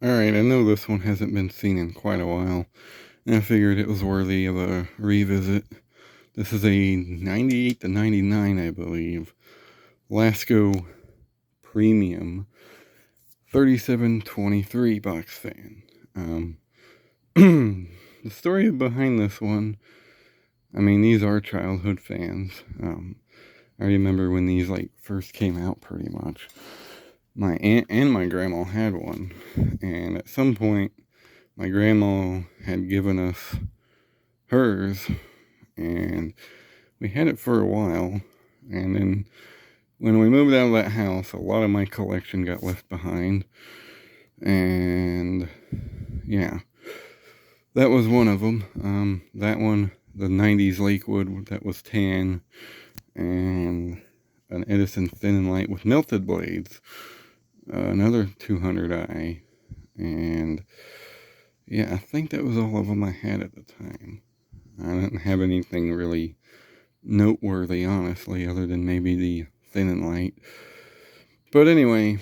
Alright, I know this one hasn't been seen in quite a while, and I figured it was worthy of a revisit. This is a 98 to 99, I believe, Lasko Premium 3723 box fan. The story behind this one, I mean, these are childhood fans. I remember when these first came out pretty much. My aunt and my grandma had one, and at some point my grandma had given us hers, and we had it for a while, and then when we moved out of that house, a lot of my collection got left behind, and yeah, that was one of them. That one, the 90s Lakewood, that was tan, and an Edison Thin and Light with melted blades, another 200i, and yeah, I think that was all of them I had at the time. I didn't have anything really noteworthy, honestly, other than maybe the Thin and Light. But anyway,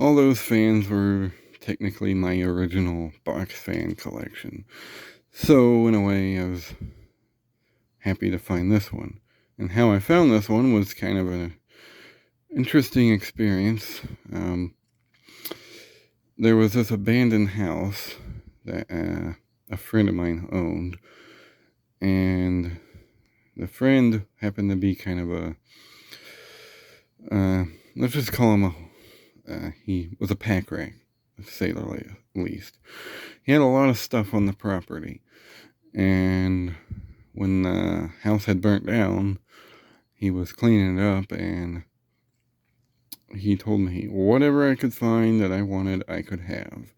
all those fans were technically my original box fan collection. So in a way, I was happy to find this one. And how I found this one was kind of an interesting experience. There was this abandoned house that a friend of mine owned, and the friend happened to be kind of a, let's just call him he was a pack rat, to say the least. He had a lot of stuff on the property, and when the house had burnt down, he was cleaning it up, and he told me whatever I could find that I wanted, I could have.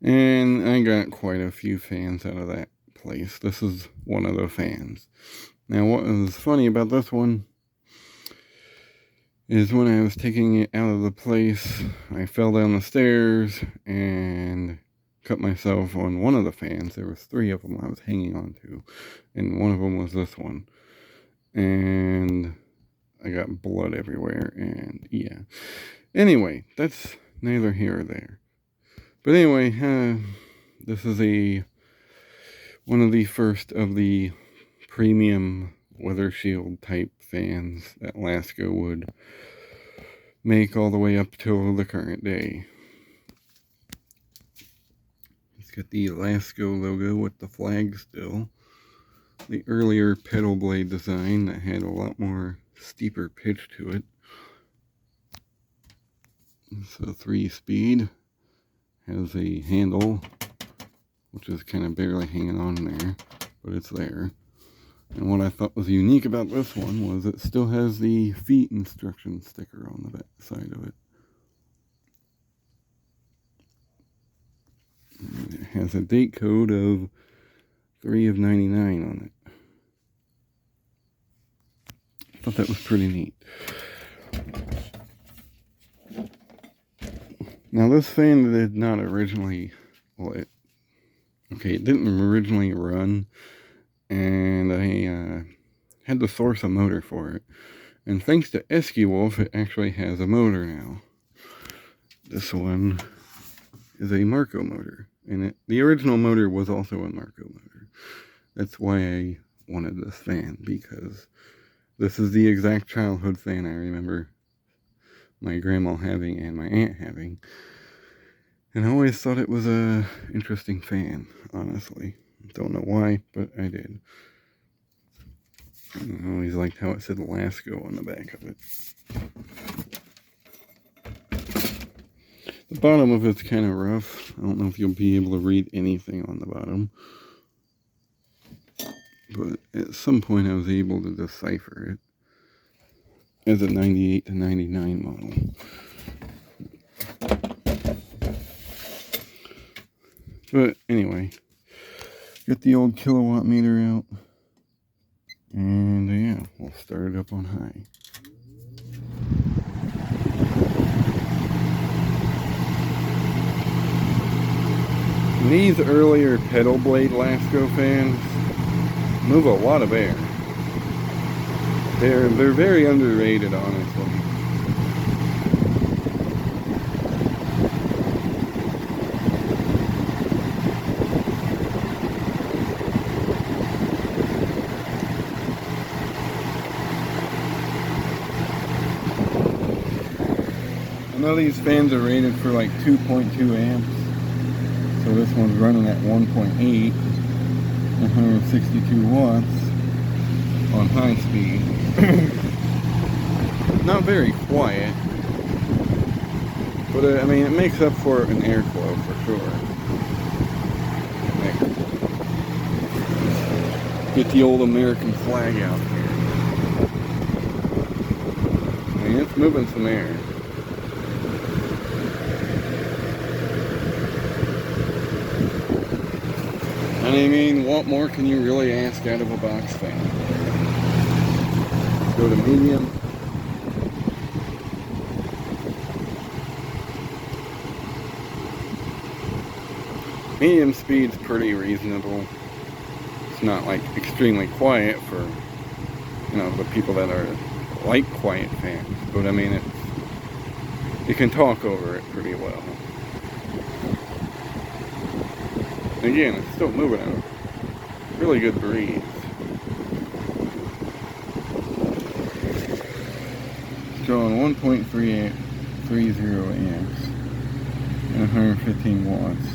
And I got quite a few fans out of that place. This is one of the fans. Now, what was funny about this one is when I was taking it out of the place, I fell down the stairs and cut myself on one of the fans. There was 3 of them I was hanging on to, and one of them was this one. And I got blood everywhere, and yeah. Anyway, that's neither here or there. But anyway, this is one of the first of the premium weather shield type fans that Lasko would make all the way up till the current day. It's got the Lasko logo with the flag still. The earlier pedal blade design that had a lot more steeper pitch to it. It's a 3-speed. Has a handle, which is kind of barely hanging on there, but it's there. And what I thought was unique about this one was it still has the feet instruction sticker on the back side of it. And it has a date code of 3 of 99 on it. I thought that was pretty neat. Now this fan did not originally, it didn't originally run, and I had to source a motor for it. And thanks to Esky-Wolf, it actually has a motor now. This one is a Marco motor, and the original motor was also a Marco motor. That's why I wanted this fan, because this is the exact childhood fan I remember my grandma having and my aunt having. And I always thought it was a interesting fan, honestly. Don't know why, but I did. I always liked how it said Lasko on the back of it. The bottom of it's kind of rough. I don't know if you'll be able to read anything on the bottom. But at some point I was able to decipher it as a 98 to 99 model. But anyway, get the old kilowatt meter out, and yeah, we'll start it up on high. These earlier pedal blade Lasko fans move a lot of air. They're very underrated, honestly. know these fans are rated for like 2.2 amps. So this one's running at 1.8, 162 watts on high speed. Not very quiet, but I mean, it makes up for it in airflow for sure. Get the old American flag out here. I mean, it's moving some air. And I mean, what more can you really ask out of a box fan? Go to medium. Medium speed's pretty reasonable. It's not like extremely quiet for, you know, the people that are like quiet fans. But I mean, you can talk over it pretty well. Again, it's still moving at a really good breeze. It's drawing 1.30 amps and 115 watts.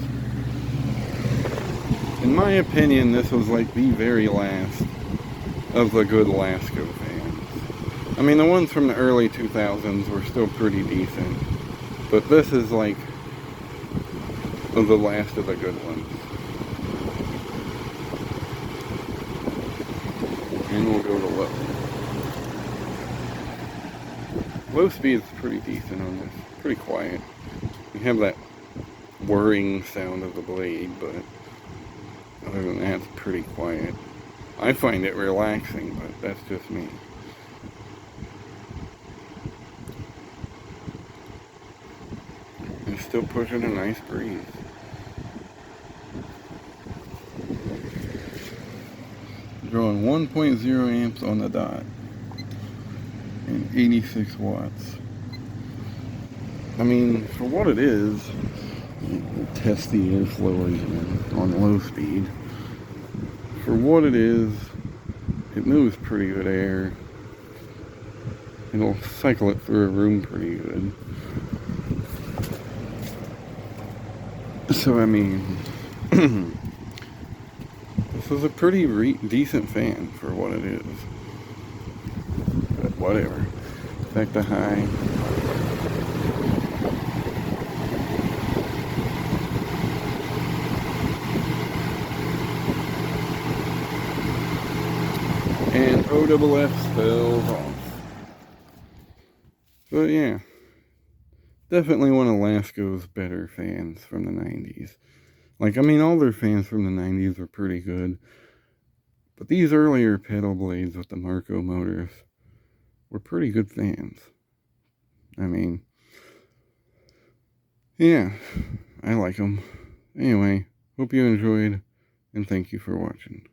In my opinion, this was like the very last of the good Lasko fans. I mean, the ones from the early 2000s were still pretty decent, but this is like the last of the good ones. And we'll go to low. Low speed is pretty decent on this. Pretty quiet. You have that whirring sound of the blade, but other than that, it's pretty quiet. I find it relaxing, but that's just me. It's still pushing a nice breeze. Drawing 1.0 amps on the dot and 86 watts. I mean, for what it is, we'll test the airflow again on low speed. For what it is, it moves pretty good air. It'll cycle it through a room pretty good. So I mean, this is a pretty decent fan for what it is. But whatever. Back to high. And OFF spells off. But yeah, definitely one of Lasko's better fans from the 90s. Like, I mean, all their fans from the 90s were pretty good. But these earlier pedal blades with the Marco motors were pretty good fans. I mean, yeah, I like them. Anyway, hope you enjoyed, and thank you for watching.